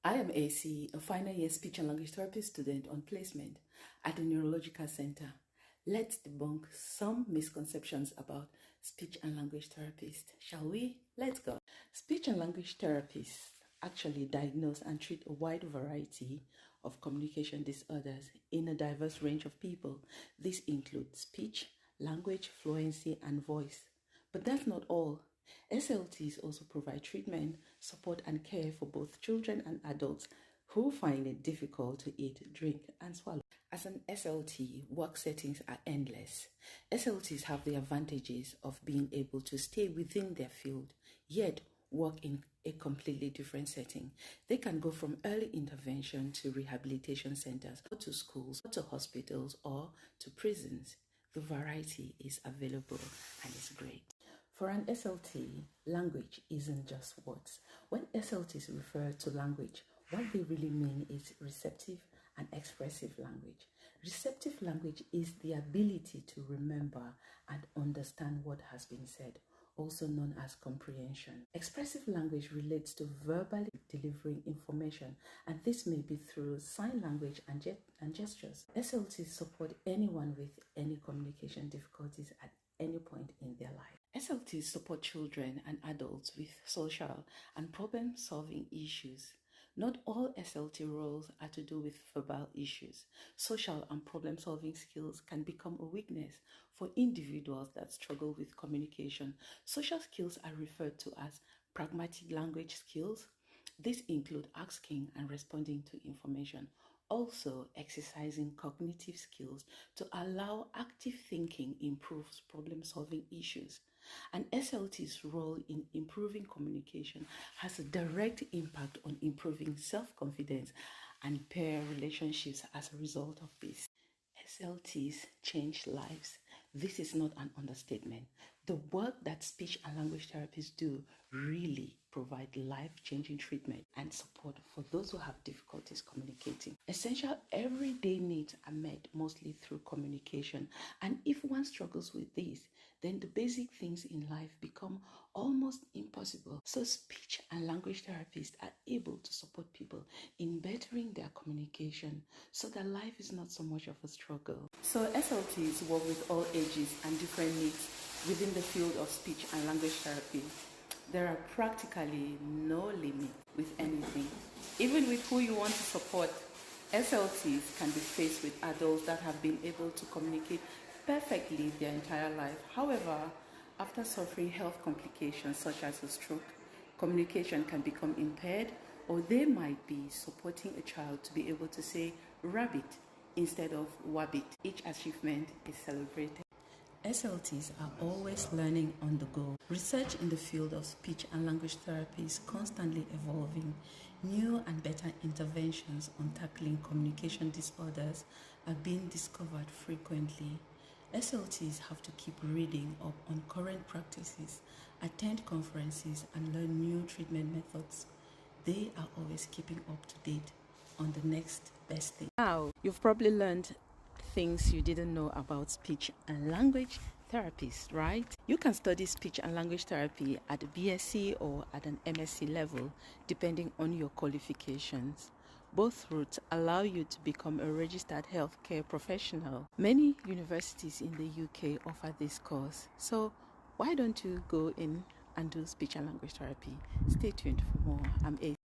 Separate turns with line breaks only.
I am AC, a final year speech and language therapy student on placement at the Neurological Center. Let's debunk some misconceptions about speech and language therapists, shall we? Let's go. Speech and language therapists actually diagnose and treat a wide variety of communication disorders in a diverse range of people. This includes speech, language, fluency, and voice. But that's not all. SLTs also provide treatment, support, and care for both children and adults who find it difficult to eat, drink, and swallow. As an SLT, work settings are endless. SLTs have the advantages of being able to stay within their field, yet work in a completely different setting. They can go from early intervention to rehabilitation centers, or to schools, or to hospitals, or to prisons. The variety is available and is great. For an SLT, language isn't just words. When SLTs refer to language, what they really mean is receptive and expressive language. Receptive language is the ability to remember and understand what has been said, also known as comprehension. Expressive language relates to verbally delivering information, and this may be through sign language and gestures. SLTs support anyone with any communication difficulties at any point in their life. SLTs support children and adults with social and problem-solving issues. Not all SLT roles are to do with verbal issues. Social and problem-solving skills can become a weakness for individuals that struggle with communication. Social skills are referred to as pragmatic language skills. These include asking and responding to information. Also, exercising cognitive skills to allow active thinking improves problem-solving issues. An SLT's role in improving communication has a direct impact on improving self-confidence and peer relationships as a result of this. SLTs change lives. This is not an understatement. The work that speech and language therapists do really provide life-changing treatment and support for those who have difficulties communicating. Essential everyday needs are met mostly through communication, and if one struggles with this, then the basic things in life become almost impossible. So speech and language therapists are able to support people in bettering their communication so that life is not so much of a struggle. So SLTs work with all ages and different needs within the field of speech and language therapy. There are practically no limit with anything. Even with who you want to support, SLTs can be faced with adults that have been able to communicate perfectly their entire life. However, after suffering health complications such as a stroke, communication can become impaired, or they might be supporting a child to be able to say rabbit instead of wabbit. Each achievement is celebrated. SLTs are always learning on the go. Research in the field of speech and language therapy is constantly evolving. New and better interventions on tackling communication disorders are being discovered frequently. SLTs have to keep reading up on current practices, attend conferences, and learn new treatment methods. They are always keeping up to date on the next best thing. Now, you've probably learned things you didn't know about speech and language therapists, right? You can study speech and language therapy at a BSc or at an MSc level, depending on your qualifications. Both routes allow you to become a registered healthcare professional. Many universities in the UK offer this course, so why don't you go in and do speech and language therapy? Stay tuned for more. I'm A.